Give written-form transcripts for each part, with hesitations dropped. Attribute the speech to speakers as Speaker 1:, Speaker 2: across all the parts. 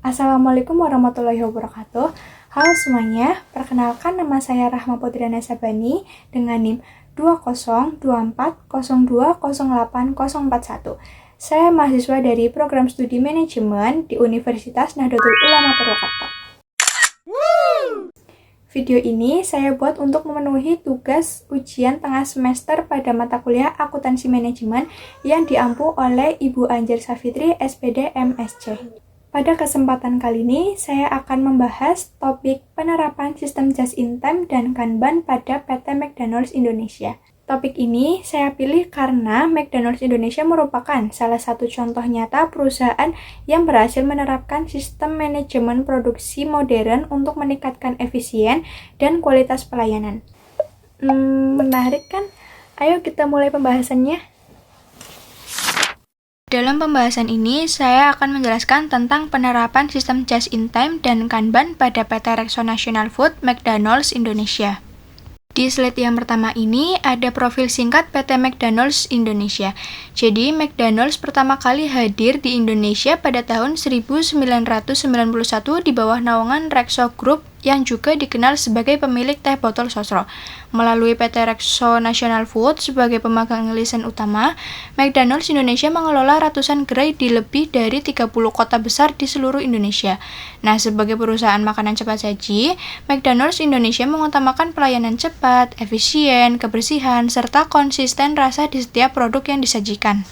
Speaker 1: Assalamualaikum warahmatullahi wabarakatuh. Halo semuanya, perkenalkan nama saya Rahma Putriana Sabani dengan NIM 2024020841. Saya mahasiswa dari program studi manajemen di Universitas Nahdlatul Ulama Purwakarta. Video ini saya buat untuk memenuhi tugas ujian tengah semester pada mata kuliah akuntansi manajemen yang diampu oleh Ibu Anjar Safitri, SPD MSc. Pada kesempatan kali ini, saya akan membahas topik penerapan sistem just in time dan Kanban pada PT McDonald's Indonesia. Topik ini saya pilih karena McDonald's Indonesia merupakan salah satu contoh nyata perusahaan yang berhasil menerapkan sistem manajemen produksi modern untuk meningkatkan efisien dan kualitas pelayanan. Menarik kan? Ayo kita mulai pembahasannya. Dalam pembahasan ini, saya akan menjelaskan tentang penerapan sistem just in time dan Kanban pada PT Rexona National Food McDonald's Indonesia. Di slide yang pertama ini ada profil singkat PT McDonald's Indonesia. Jadi, McDonald's pertama kali hadir di Indonesia pada tahun 1991 di bawah naungan Rexo Group yang juga dikenal sebagai pemilik teh botol Sosro. Melalui PT Rexona National Food sebagai pemegang lisensi utama, McDonald's Indonesia mengelola ratusan gerai di lebih dari 30 kota besar di seluruh Indonesia. Nah, sebagai perusahaan makanan cepat saji, McDonald's Indonesia mengutamakan pelayanan cepat, efisien, kebersihan, serta konsisten rasa di setiap produk yang disajikan.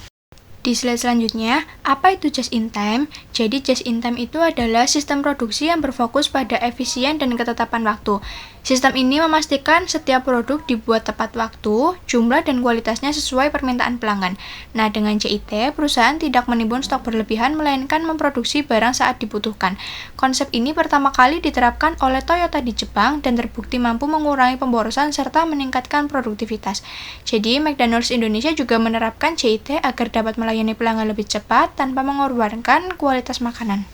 Speaker 1: Di slide selanjutnya, apa itu just in time? Jadi just in time itu adalah sistem produksi yang berfokus pada efisien dan ketetapan waktu. Sistem ini memastikan setiap produk dibuat tepat waktu, jumlah dan kualitasnya sesuai permintaan pelanggan. Nah, dengan JIT, perusahaan tidak menimbun stok berlebihan, melainkan memproduksi barang saat dibutuhkan. Konsep ini pertama kali diterapkan oleh Toyota di Jepang dan terbukti mampu mengurangi pemborosan serta meningkatkan produktivitas. Jadi, McDonald's Indonesia juga menerapkan JIT agar dapat melayani pelanggan lebih cepat tanpa mengorbankan kualitas makanan.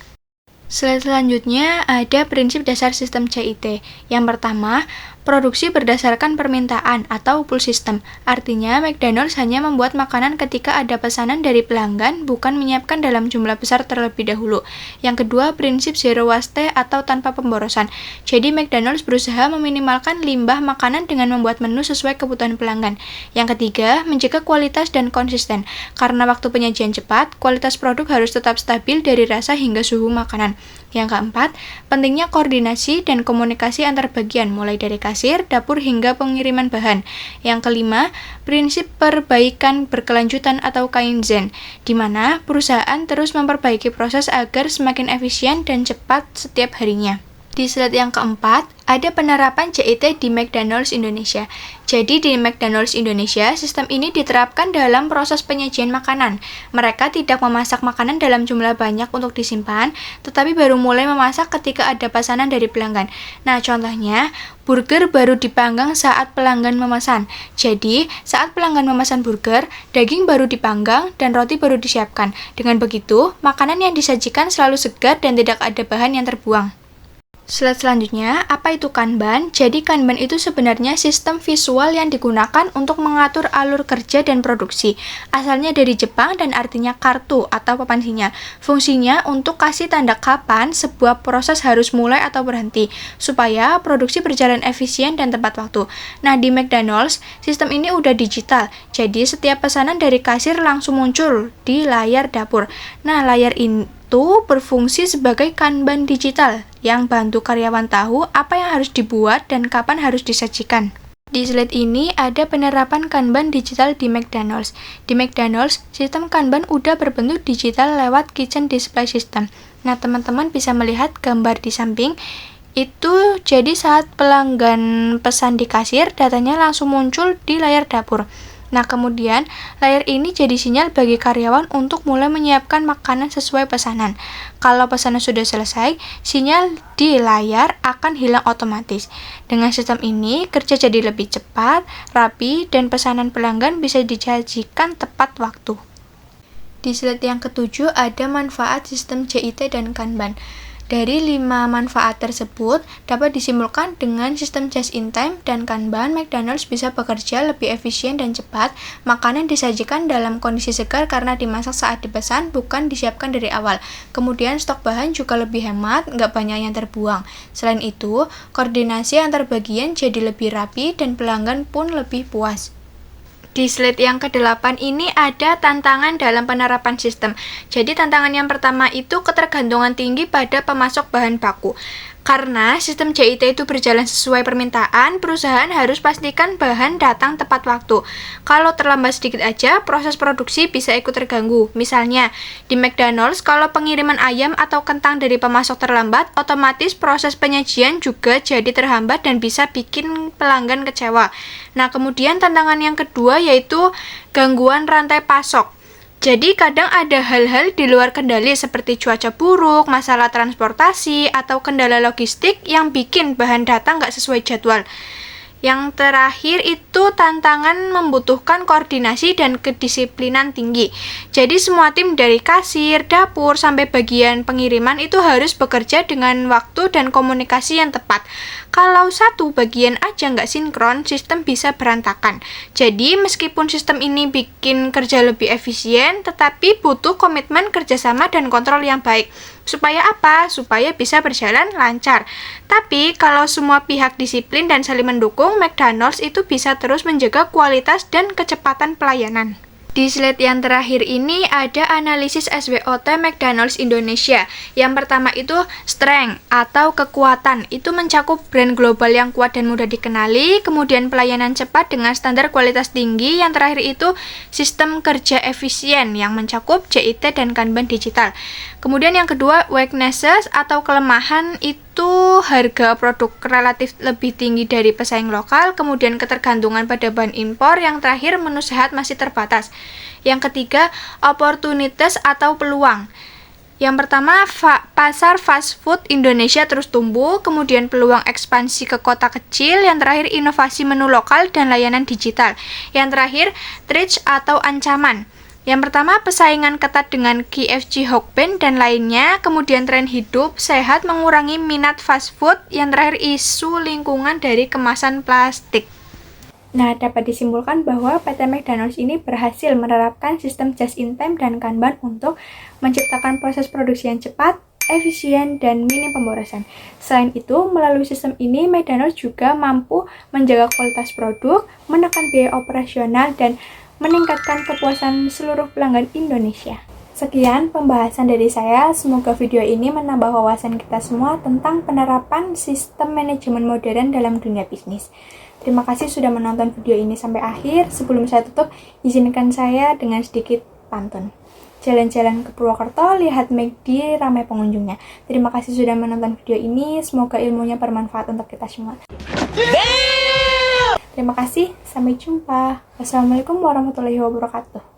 Speaker 1: Slide selanjutnya ada prinsip dasar sistem JIT. Yang pertama, produksi berdasarkan permintaan atau pull system. Artinya, McDonald's hanya membuat makanan ketika ada pesanan dari pelanggan, bukan menyiapkan dalam jumlah besar terlebih dahulu. Yang kedua, prinsip zero waste atau tanpa pemborosan. Jadi, McDonald's berusaha meminimalkan limbah makanan dengan membuat menu sesuai kebutuhan pelanggan. Yang ketiga, menjaga kualitas dan konsisten. Karena waktu penyajian cepat, kualitas produk harus tetap stabil dari rasa hingga suhu makanan. Yang keempat, pentingnya koordinasi dan komunikasi antar bagian, mulai dari kasir, dapur, hingga pengiriman bahan. Yang kelima, prinsip perbaikan berkelanjutan atau Kaizen, di mana perusahaan terus memperbaiki proses agar semakin efisien dan cepat setiap harinya. Di slide yang keempat, ada penerapan JIT di McDonald's Indonesia. Jadi di McDonald's Indonesia, sistem ini diterapkan dalam proses penyajian makanan. Mereka tidak memasak makanan dalam jumlah banyak untuk disimpan, tetapi baru mulai memasak ketika ada pesanan dari pelanggan. Nah, contohnya, burger baru dipanggang saat pelanggan memesan. Jadi, saat pelanggan memesan burger, daging baru dipanggang dan roti baru disiapkan. Dengan begitu, makanan yang disajikan selalu segar dan tidak ada bahan yang terbuang. Slide selanjutnya, apa itu Kanban? Jadi Kanban itu sebenarnya sistem visual yang digunakan untuk mengatur alur kerja dan produksi. Asalnya dari Jepang dan artinya kartu atau papan sinyal. Fungsinya untuk kasih tanda kapan sebuah proses harus mulai atau berhenti, supaya produksi berjalan efisien dan tepat waktu. Nah, di McDonald's, sistem ini udah digital. Jadi setiap pesanan dari kasir langsung muncul di layar dapur. Nah, layar ini itu berfungsi sebagai Kanban digital yang bantu karyawan tahu apa yang harus dibuat dan kapan harus disajikan. Di slide ini ada penerapan Kanban digital di McDonald's. Di McDonald's, sistem Kanban udah berbentuk digital lewat Kitchen Display System. Nah, teman-teman bisa melihat gambar di samping. Itu jadi saat pelanggan pesan di kasir, datanya langsung muncul di layar dapur. Nah, kemudian layar ini jadi sinyal bagi karyawan untuk mulai menyiapkan makanan sesuai pesanan. Kalau pesanan sudah selesai, sinyal di layar akan hilang otomatis. Dengan sistem ini, kerja jadi lebih cepat, rapi, dan pesanan pelanggan bisa disajikan tepat waktu. Di slide yang ketujuh ada manfaat sistem JIT dan Kanban. Dari 5 manfaat tersebut, dapat disimpulkan dengan sistem just in time dan Kanban, McDonald's bisa bekerja lebih efisien dan cepat. Makanan disajikan dalam kondisi segar karena dimasak saat dipesan, bukan disiapkan dari awal. Kemudian stok bahan juga lebih hemat, nggak banyak yang terbuang. Selain itu, koordinasi antar bagian jadi lebih rapi dan pelanggan pun lebih puas. Di slide yang ke-8 ini ada tantangan dalam penerapan sistem. Jadi tantangan yang pertama itu ketergantungan tinggi pada pemasok bahan baku. Karena sistem JIT itu berjalan sesuai permintaan, perusahaan harus pastikan bahan datang tepat waktu. Kalau terlambat sedikit aja, proses produksi bisa ikut terganggu. Misalnya, di McDonald's, kalau pengiriman ayam atau kentang dari pemasok terlambat, otomatis proses penyajian juga jadi terhambat dan bisa bikin pelanggan kecewa. Nah, kemudian tantangan yang kedua yaitu gangguan rantai pasok. Jadi kadang ada hal-hal di luar kendali seperti cuaca buruk, masalah transportasi, atau kendala logistik yang bikin bahan datang nggak sesuai jadwal. Yang terakhir itu tantangan membutuhkan koordinasi dan kedisiplinan tinggi. Jadi semua tim dari kasir, dapur, sampai bagian pengiriman itu harus bekerja dengan waktu dan komunikasi yang tepat. Kalau satu bagian aja nggak sinkron, sistem bisa berantakan. Jadi meskipun sistem ini bikin kerja lebih efisien, tetapi butuh komitmen kerjasama dan kontrol yang baik. Supaya apa? Supaya bisa berjalan lancar. Tapi kalau semua pihak disiplin dan saling mendukung, McDonald's itu bisa terus menjaga kualitas dan kecepatan pelayanan. Di slide yang terakhir ini ada analisis SWOT McDonald's Indonesia. Yang pertama itu strength atau kekuatan. Itu mencakup brand global yang kuat dan mudah dikenali, kemudian pelayanan cepat dengan standar kualitas tinggi. Yang terakhir itu sistem kerja efisien yang mencakup JIT dan Kanban digital. Kemudian yang kedua weaknesses atau kelemahan itu harga produk relatif lebih tinggi dari pesaing lokal, kemudian ketergantungan pada bahan impor, yang terakhir menu sehat masih terbatas. Yang ketiga, opportunities atau peluang. Yang pertama, pasar fast food Indonesia terus tumbuh, kemudian peluang ekspansi ke kota kecil, yang terakhir inovasi menu lokal dan layanan digital. Yang terakhir, threat atau ancaman. Yang pertama, persaingan ketat dengan KFC, Hokben, dan lainnya. Kemudian tren hidup sehat mengurangi minat fast food. Yang terakhir, isu lingkungan dari kemasan plastik. Nah, dapat disimpulkan bahwa PT McDonald's ini berhasil menerapkan sistem just in time dan Kanban untuk menciptakan proses produksi yang cepat, efisien, dan minim pemborosan. Selain itu, melalui sistem ini, McDonald's juga mampu menjaga kualitas produk, menekan biaya operasional, dan meningkatkan kepuasan seluruh pelanggan Indonesia. Sekian pembahasan dari saya, semoga video ini menambah wawasan kita semua tentang penerapan sistem manajemen modern dalam dunia bisnis. Terima kasih sudah menonton video ini sampai akhir. Sebelum saya tutup, izinkan saya dengan sedikit pantun. Jalan-jalan ke Purwokerto, lihat McD ramai pengunjungnya. Terima kasih sudah menonton video ini, semoga ilmunya bermanfaat untuk kita semua. Terima kasih, sampai jumpa. Wassalamualaikum warahmatullahi wabarakatuh.